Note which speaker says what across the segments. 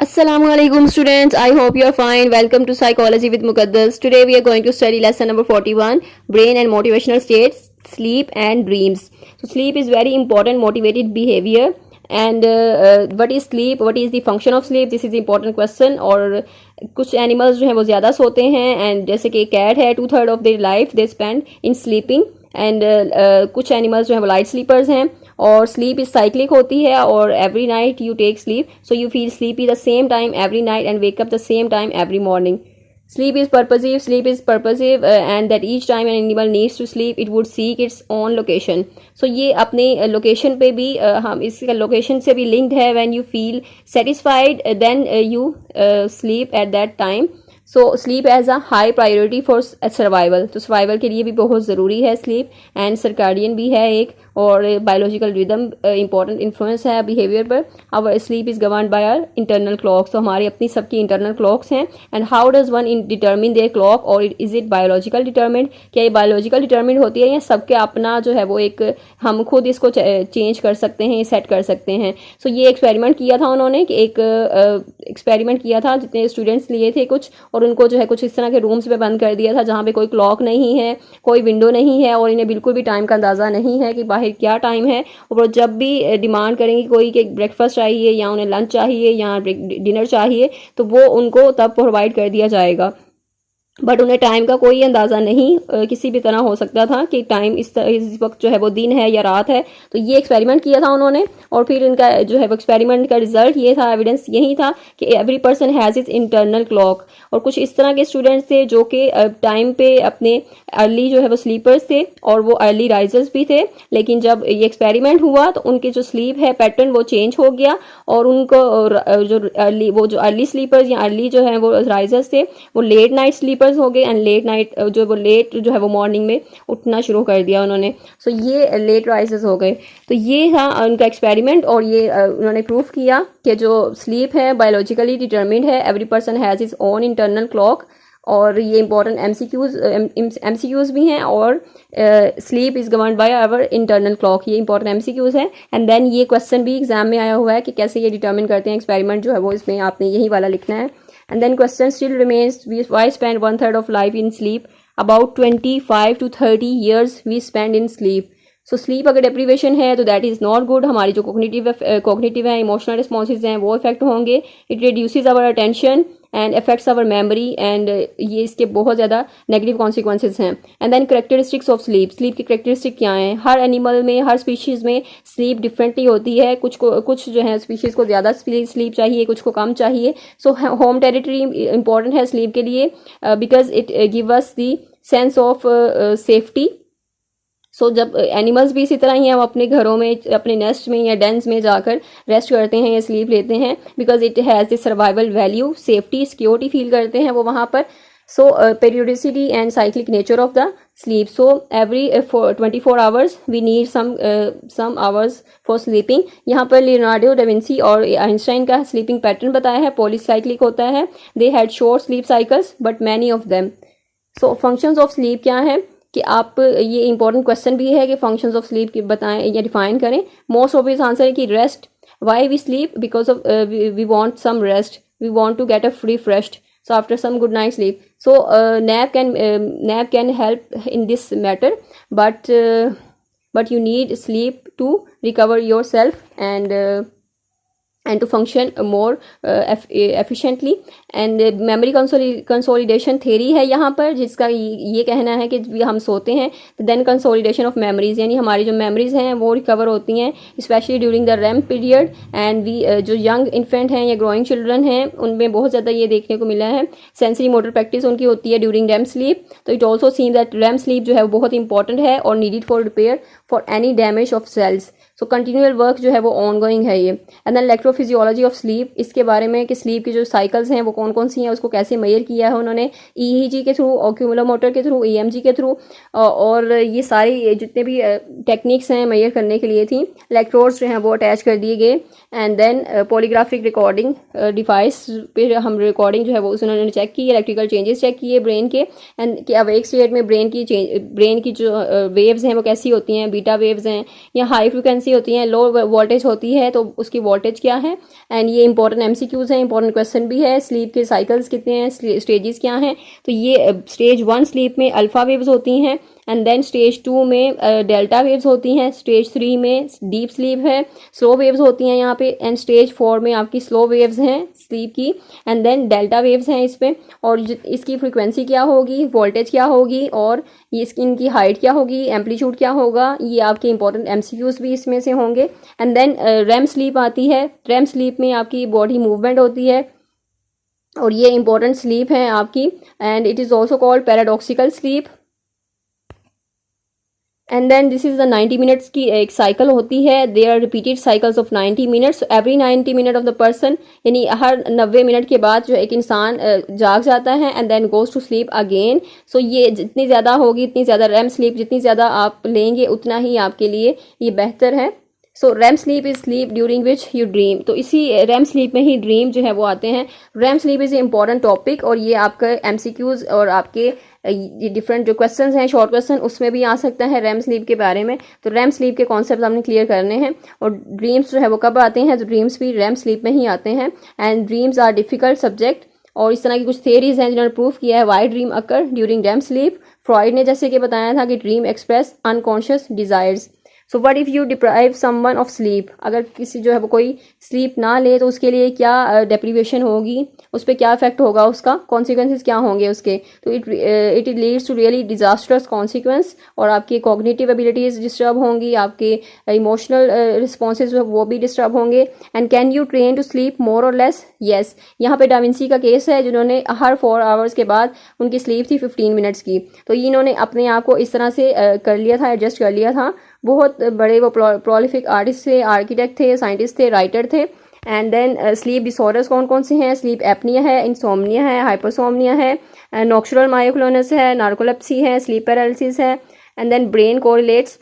Speaker 1: Assalamualaikum students, I hope you are fine. Welcome to Psychology with Muqaddas. Today we are going to study lesson number 41, Brain and Motivational States, Sleep and Dreams. So sleep is very important motivated behavior. And what is sleep, what is the function of sleep, this is the important question. और कुछ animals जो हैं वो ज़्यादा सोते हैं, and जैसे कि कैट है 2/3 of their life they spend in sleeping, and कुछ एनिमल्स जो हैं वो लाइट स्लीपर्स हैं. और स्लीप इज साइक्लिक होती है, और every night you take sleep, so you feel sleepy the same time every night and wake up the same time every morning. Sleep is purposive, and that each time an animal needs to sleep, it would seek its own location. So ये अपने location पे भी हम इसका location से भी linked है. When you feel satisfied, then you sleep at that time. So sleep as a high priority for survival. तो सर्वाइवल के लिए भी बहुत ज़रूरी है स्लीप. एंड सर्काडियन भी है एक, और बायोलॉजिकल रिदम इंपॉर्टेंट इन्फ्लुएंस है बिहेवियर पर. Our sleep is governed by our internal clocks. तो हमारी अपनी सबकी इंटरनल क्लॉक्स हैं. And how does one determine their clock, और इज इट बायोलॉजिकल डिटर्मिंड? क्या ये बायोलॉजिकल डिटर्मिंड होती है, या सबके अपना जो है वो एक हम खुद इसको चेंज कर सकते हैं, सेट कर सकते हैं? सो ये एक्सपेरिमेंट किया था उन्होंने, कि एक एक्सपेरिमेंट किया था जितने स्टूडेंट्स लिए थे कुछ, और उनको जो है कुछ इस तरह के रूम्स में बंद कर दिया था जहाँ पे कोई क्लॉक नहीं है, कोई विंडो नहीं है, और इन्हें बिल्कुल भी टाइम का अंदाज़ा नहीं है कि बाहर क्या टाइम है. और जब भी डिमांड करेंगे कोई कि ब्रेकफास्ट चाहिए, या उन्हें लंच चाहिए, या डिनर चाहिए, तो वो उनको तब प्रोवाइड कर दिया जाएगा. बट उन्हें टाइम का कोई अंदाज़ा नहीं किसी भी तरह हो सकता था कि टाइम इस वक्त जो है वो दिन है या रात है. तो ये एक्सपेरिमेंट किया था उन्होंने, और फिर इनका जो है वो एक्सपेरिमेंट का रिजल्ट ये था, एविडेंस यही था कि every person has is internal clock. और कुछ इस तरह के स्टूडेंट्स थे जो कि टाइम पे अपने अर्ली जो है वो स्लीपर्स थे, और वो अर्ली राइजर्स भी थे. लेकिन जब ये एक्सपेरिमेंट हुआ तो उनके जो स्लीप है पैटर्न वो चेंज हो गया, और उनको जो अर्ली स्लीपर्स या अर्ली जो है वो राइजर्स थे, वो लेट नाइट स्लीपर्स हो गए, एंड लेट नाइट लेट जो है वो मॉर्निंग में उठना शुरू कर दिया उन्होंने. सो ये लेट राइजर्स हो गए. तो ये था उनका एक्सपेरिमेंट, और ये उन्होंने प्रूव किया कि जो स्लीप है बायोलॉजिकली डिटर्मिन्ड है. Every person has his own internal clock. और ये इंपॉर्टेंट एमसीक्यूज भी हैं, और sleep is governed by our internal clock, ये इंपॉर्टेंट एमसीक्यूज हैं. एंड देन ये क्वेश्चन भी एग्जाम में आया हुआ है कि कैसे ये डिटर्मिन करते हैं. एक्सपेरिमेंट जो है वो इसमें आपने यही वाला लिखना है. And then question still remains, why spend 1/3 of life in sleep? About 25 to 30 years we spend in sleep. So sleep अगर deprivation है तो that is not good. हमारी जो cognitive है, emotional responses हैं, वो affect होंगे. It reduces our attention and affects our memory, and ये इसके बहुत ज़्यादा negative consequences हैं. And then characteristics of sleep. Sleep की characteristic क्या हैं? हर animal में, हर species में sleep differently होती है. कुछ जो है species को ज़्यादा sleep चाहिए, कुछ को कम चाहिए. So home territory important है sleep के लिए, because it give us the sense of safety. सो जब एनिमल्स भी इसी तरह ही हैं, वो अपने घरों में, अपने नेस्ट में या डेंस में जाकर रेस्ट करते हैं या स्लीप लेते हैं, because it has the survival value, safety, security feel करते हैं वो वहाँ पर. So periodicity and cyclic nature of the sleep. So every 24 hours we need some hours for sleeping. यहाँ पर लियोनार्डो डा विंसी और आइंस्टाइन का स्लीपिंग पैटर्न बताया है, पॉलीसाइक्लिक होता है. They had short sleep cycles but many of them. So functions of sleep क्या है, कि आप ये इंपॉर्टेंट क्वेश्चन भी है कि फंक्शंस ऑफ स्लीप की बताएं या डिफाइन करें. मोस्ट ऑब्वियस आंसर है कि rest. Why we sleep? Because of we want some rest, we want to get a refreshed, so after some good night sleep. So nap can help in this matter, but you need sleep to recover yourself and to function more efficiently. And memory consolidation theory है यहाँ पर, जिसका ये कहना है कि हम सोते हैं तो then consolidation of memories, यानी हमारी जो memories हैं वो recover होती हैं, especially during the REM period. and जो young infant हैं या growing children हैं उनमें बहुत ज़्यादा ये देखने को मिला है. sensory motor practice उनकी होती है during REM sleep. तो it also seems that REM sleep जो है वो बहुत important है और needed for repair for any damage of cells. So continual work जो है वो ऑनगोइंग है ये. And then electrophysiology of sleep, इसके बारे में कि स्लीप की जो साइकिल्स हैं वो कौन कौन सी हैं, उसको कैसे मेजर किया है उन्होंने, ईईजी के थ्रू, ऑक्यूमुलोमोटर के थ्रू, ईएमजी के थ्रू, और ये सारी जितने भी टेक्निक्स हैं मेजर करने के लिए थी. इलेक्ट्रोड्स जो हैं वो अटैच कर दिए गए. And then polygraphic recording device पे हम रिकॉर्डिंग जो है वो उन्होंने चेक की, इलेक्ट्रिकल चेंजेस चेक किए ब्रेन के, एंड कि अवेक स्टेट में ब्रेन की जो वेव्स हैं वो कैसी होती हैं, बीटा वेव्स हैं या हाई फ्रिक्वेंसी फ्रीक्वेंसी होती है, लो वोल्टेज होती है तो उसकी वोल्टेज क्या है। एंड ये इंपॉर्टेंट एमसीक्यूज हैं, इंपॉर्टेंट क्वेश्चन भी है। स्लीप के साइकिल्स कितने हैं, स्टेजेस क्या हैं। तो ये स्टेज 1 स्लीप में अल्फा वेव्स होती हैं, एंड देन स्टेज 2 में डेल्टा वेव्स होती हैं, स्टेज 3 में डीप स्लीप है, स्लो वेव्स होती हैं यहाँ पे, एंड स्टेज 4 में आपकी स्लो वेव्स हैं स्लीप की, एंड देन डेल्टा वेव्स हैं इसमें। और इसकी फ्रीक्वेंसी क्या होगी, वोल्टेज क्या होगी, और ये इनकी हाइट क्या होगी, एम्पलीट्यूड क्या होगा, ये आपके इंपॉर्टेंट एमसीक्यूज भी इसमें से होंगे। एंड देन रेम स्लीप आती है। रेम स्लीप में आपकी बॉडी मूवमेंट होती है और ये इंपॉर्टेंट स्लीप है आपकी, and it is also called paradoxical sleep. And then this is the 90 minutes की एक साइकिल होती है। They are repeated cycles of 90 minutes every 90 minute of the person, यानी हर 90 मिनट के बाद जो एक इंसान जाग जाता है and then goes to sleep again. So ये जितनी ज़्यादा होगी, इतनी ज़्यादा रैम स्लीप जितनी ज़्यादा आप लेंगे उतना ही आपके लिए ये बेहतर है। So REM sleep is sleep during which you dream. तो इसी रैम स्लीप में ही ड्रीम जो है वो आते हैं। RAM sleep is a important topic, और ये आपका एमसीक्यूज और आपके ये डिफरेंट जो क्वेश्चंस हैं, शॉर्ट क्वेश्चन, उसमें भी आ सकता है रैम स्लीप के बारे में। तो रैम स्लीप के कॉन्सेप्ट हमने क्लियर करने हैं। और ड्रीम्स जो है वो कब आते हैं, तो ड्रीम्स भी रैम स्लीप में ही आते हैं। And dreams are difficult subject, और इस तरह की कुछ थियरीज हैं जिन्होंने प्रूव किया है why dream occur during REM sleep. Freud ने जैसे कि बताया था कि dream express unconscious desires. So what if you deprive someone of sleep, अगर किसी जो है वो कोई स्लीप ना ले तो उसके लिए क्या डेप्रीवेशन होगी, उस पर क्या इफेक्ट होगा, उसका कॉन्सिक्वेंसेस क्या होंगे उसके। तो it leads to really disasters consequence, और आपकी कॉग्निटिव एबिलिटीज़ डिस्टर्ब होंगी, आपके इमोशनल रिस्पॉन्सेज वो भी डिस्टर्ब होंगे। And can you train to sleep more or less, yes. यहाँ पे डाविंसी का केस है जिन्होंने हर 4 आवर्स के बाद उनकी स्लीप थी 15 मिनट्स की, तो इन्होंने अपने आप को इस तरह से कर लिया था, एडजस्ट कर लिया था। बहुत बड़े वो प्रोलिफिक आर्टिस्ट थे, आर्किटेक्ट थे, साइंटिस्ट थे, राइटर थे। एंड देन स्लीप डिसऑर्डर्स कौन कौन से हैं, स्लीप एपनिया है, इंसोमनिया है, हाइपरसोमनिया है, नॉक्चुरल मायोक्लोनस है, नार्कोलेप्सी है, स्लीप पैरालिसिस है, and then brain correlates.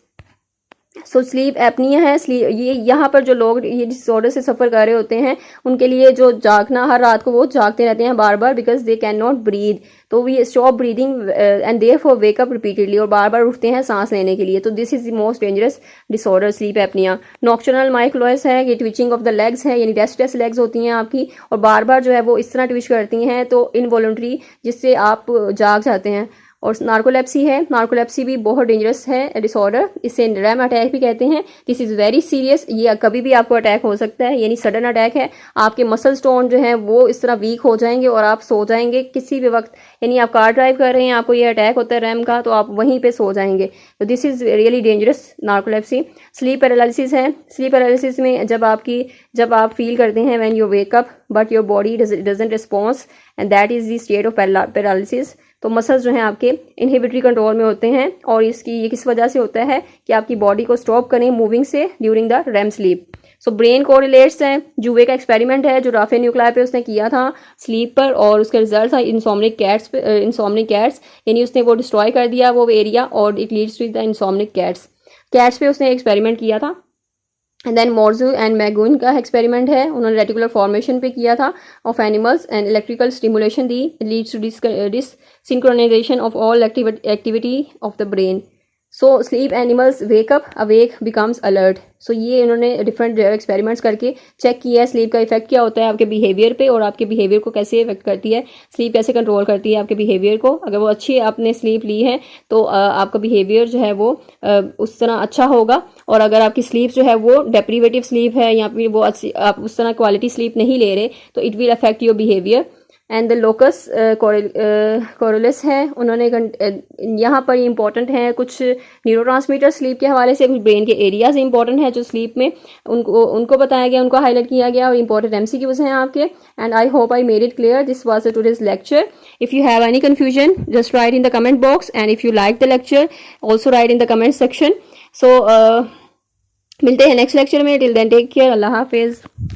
Speaker 1: So sleep apnoea है, ये यहाँ पर जो लोग ये डिसऑर्डर से सफ़र कर रहे होते हैं उनके लिए जो जागना, हर रात को वो जागते रहते हैं बार बार, because they can not breathe. तो we stop breathing and therefore wake up repeatedly, और बार बार उठते हैं सांस लेने के लिए। तो this is the most dangerous disorder sleep apnoea. Nocturnal myoclonus है, ये ट्विचिंग ऑफ द लेग्स है, यानी रेस्टलेस लेग्स होती हैं आपकी, और बार बार जो है वो इस तरह ट्विच करती हैं तो इनवॉलंटरी, जिससे आप जाग जाते हैं। और नार्कोलेप्सी है, नार्कोलेप्सी भी बहुत डेंजरस है डिसऑर्डर, इसे रैम अटैक भी कहते हैं। दिस इज़ वेरी सीरियस, ये कभी भी आपको अटैक हो सकता है, यानी सडन अटैक है। आपके मसल स्टोन जो है वो इस तरह वीक हो जाएंगे और आप सो जाएंगे किसी भी वक्त, यानी आप कार ड्राइव कर रहे हैं, आपको ये अटैक होता है रैम का, तो आप वहीं पे सो जाएंगे। तो this is really dangerous narcolepsy. Sleep paralysis है, स्लीप पैरालिसिस में जब आप फील करते हैं when you wake up but your body doesn't response, and that is the state of paralysis. तो मसल्स जो हैं आपके इनहिबिटरी कंट्रोल में होते हैं, और ये किस वजह से होता है कि आपकी बॉडी को स्टॉप करें मूविंग से during the REM sleep. So brain correlates है, जुवे का एक्सपेरिमेंट है जो राफे न्यूक्लियर पे उसने किया था स्लीप पर, और उसका रिजल्ट था इंसोम्निक कैट्स, यानी उसने वो डिस्ट्रॉय कर दिया वो एरिया, और it leads to the insomniac cats पे उसने एक्सपेरिमेंट किया था। And then Moruzzi and Magoun का एक्सपेरिमेंट है, उन्होंने रेटिकुलर फॉर्मेशन पे किया था of animals, and electrical stimulation दी leads to desynchronisation of all activity of the brain. So sleep animals wake up, awake becomes alert. So ये इन्होंने different experiments करके चेक किया है स्लीप का इफेक्ट क्या होता है आपके बिहेवियर पे, और आपके बिहेवियर को कैसे इफेक्ट करती है स्लीप, कैसे कंट्रोल करती है आपके बिहेवियर को। अगर वो अच्छी आपने स्लीप ली है तो आपका बिहेवियर जो है वो उस तरह अच्छा होगा, और अगर आपकी स्लीप जो है वो डेप्रीवेटिव स्लीप है या फिर वो अच्छी आप उस तरह क्वालिटी स्लीप नहीं ले रहे, तो it will affect your behaviour. And the locus coeruleus है, उन्होंने यहाँ पर इंपॉर्टेंट है कुछ न्यूरोट्रांसमीटर स्लीप के हवाले से, कुछ ब्रेन के एरियाज इंपॉर्टेंट है जो स्लीप में उनको बताया गया, उनको हाईलाइट किया गया, और इंपॉर्टेंट एमसीक्यूज हैं आपके। And I hope I made it clear. This was today's lecture. If you have any confusion just write in the comment box, and if you like the lecture also write in the comment section. So मिलते हैं next lecture में। Till then take care, अल्लाह हाफिज।